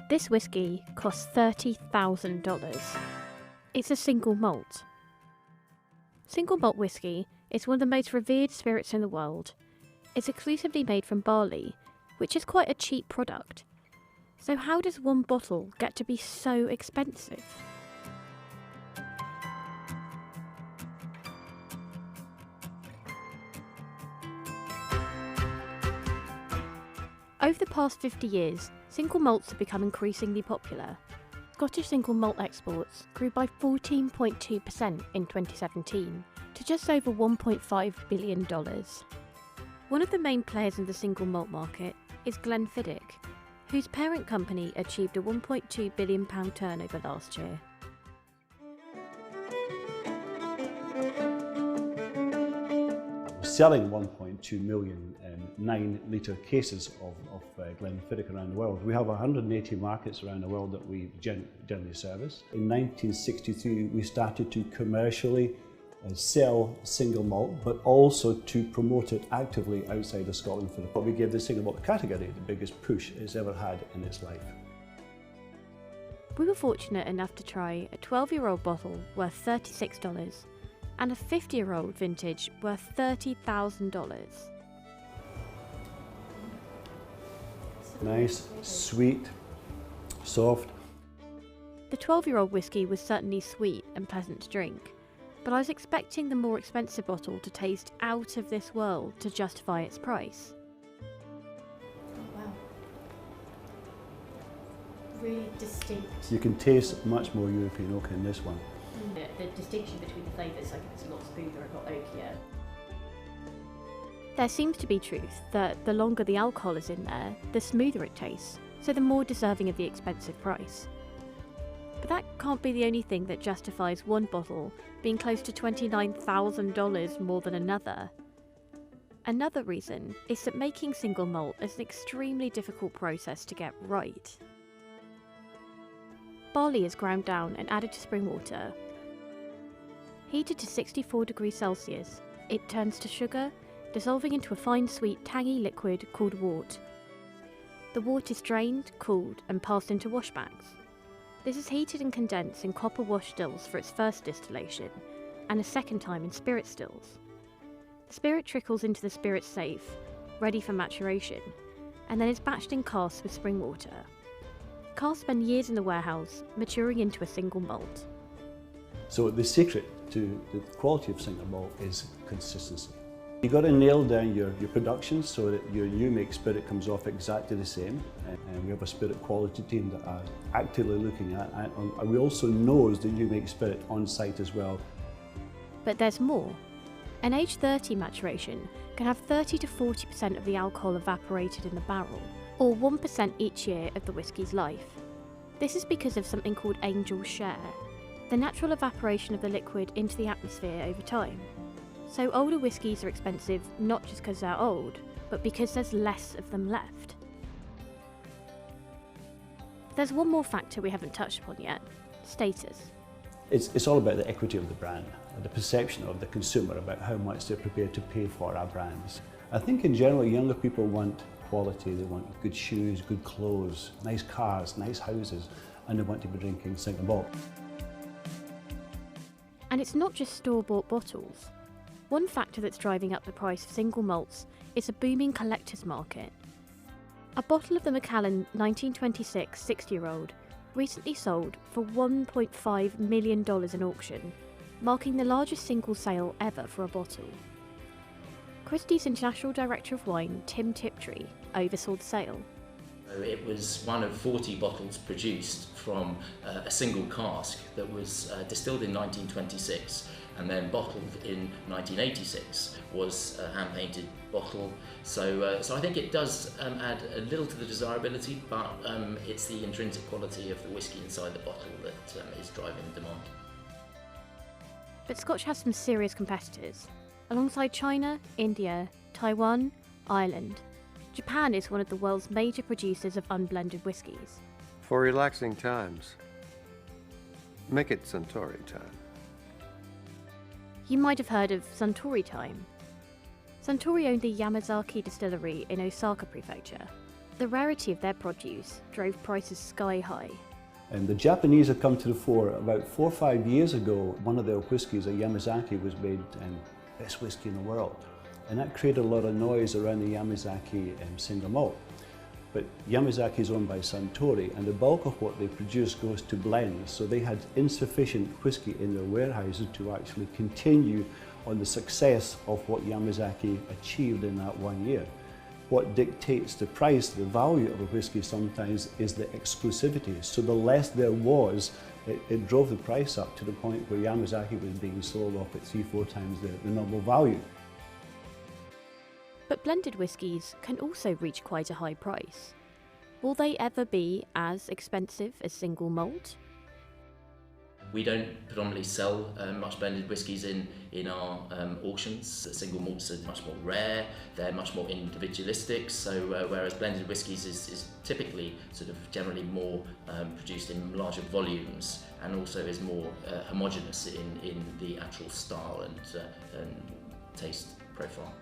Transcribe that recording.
This whisky costs $30,000. It's a single malt. Single malt whisky is one of the most revered spirits in the world. It's exclusively made from barley, which is quite a cheap product. So how does one bottle get to be so expensive? Over the past 50 years, single malts have become increasingly popular. Scottish single malt exports grew by 14.2% in 2017 to just over $1.5 billion. One of the main players in the single malt market is Glenfiddich, whose parent company achieved a £1.2 billion turnover last year. Selling 1.2 million 9-litre cases of Glenfiddich around the world. We have 180 markets around the world that we generally service. In 1963 we started to commercially sell single malt, but also to promote it actively outside of Scotland. We gave the single malt category the biggest push it's ever had in its life. We were fortunate enough to try a 12-year-old bottle worth $36 and a 50-year-old vintage worth $30,000. Nice, sweet, soft. The 12-year-old whisky was certainly sweet and pleasant to drink, but I was expecting the more expensive bottle to taste out of this world to justify its price. Oh wow. Really distinct. You can taste much more European oak in this one. The distinction between the flavours, like it's a lot smoother and not oakier. There seems to be truth that the longer the alcohol is in there, the smoother it tastes, so the more deserving of the expensive price. But that can't be the only thing that justifies one bottle being close to $29,000 more than another. Another reason is that making single malt is an extremely difficult process to get right. Barley is ground down and added to spring water. Heated to 64 degrees Celsius, it turns to sugar, dissolving into a fine sweet tangy liquid called wort. The wort is drained, cooled and passed into wash bags. This is heated and condensed in copper wash stills for its first distillation, and a second time in spirit stills. The spirit trickles into the spirit safe, ready for maturation, and then is batched in casks with spring water. Casks spend years in the warehouse, maturing into a single malt. So the secret to the quality of single malt is consistency. You've got to nail down your production so that your new make spirit comes off exactly the same. And we have a spirit quality team that are actively looking at it. And we also nose the new make spirit on site as well. But there's more. An age 30 maturation can have 30 to 40% of the alcohol evaporated in the barrel, or 1% each year of the whisky's life. This is because of something called angel share, the natural evaporation of the liquid into the atmosphere over time. So older whiskies are expensive not just because they're old, but because there's less of them left. There's one more factor we haven't touched upon yet: status. It's all about the equity of the brand, the perception of the consumer about how much they're prepared to pay for our brands. I think in general younger people want quality, they want good shoes, good clothes, nice cars, nice houses, and they want to be drinking single malt. And it's not just store-bought bottles. One factor that's driving up the price of single malts is a booming collector's market. A bottle of the Macallan 1926 60-year-old recently sold for $1.5 million in auction, marking the largest single sale ever for a bottle. Christie's International Director of Wine, Tim Tiptree, oversaw the sale. It was one of 40 bottles produced from a single cask that was distilled in 1926 and then bottled in 1986, was a hand-painted bottle. So I think it does add a little to the desirability, but it's the intrinsic quality of the whisky inside the bottle that is driving demand. But Scotch has some serious competitors. Alongside China, India, Taiwan, Ireland, Japan is one of the world's major producers of unblended whiskies. For relaxing times, make it Suntory time. You might have heard of Suntory time. Suntory owned the Yamazaki Distillery in Osaka Prefecture. The rarity of their produce drove prices sky high. And the Japanese have come to the fore. About 4 or 5 years ago, one of their whiskies, a Yamazaki, was made best whiskey in the world. And that created a lot of noise around the Yamazaki single malt. But Yamazaki is owned by Suntory, and the bulk of what they produce goes to blends. So they had insufficient whiskey in their warehouses to actually continue on the success of what Yamazaki achieved in that 1 year. What dictates the price, the value of a whiskey sometimes is the exclusivity. So the less there was, it drove the price up to the point where Yamazaki was being sold off at 3-4 times the normal value. But blended whiskies can also reach quite a high price. Will they ever be as expensive as single malt? We don't predominantly sell much blended whiskies in our auctions. Single malts are much more rare, they're much more individualistic, so whereas blended whiskies is typically sort of generally more produced in larger volumes and also is more homogeneous in the actual style and taste profile.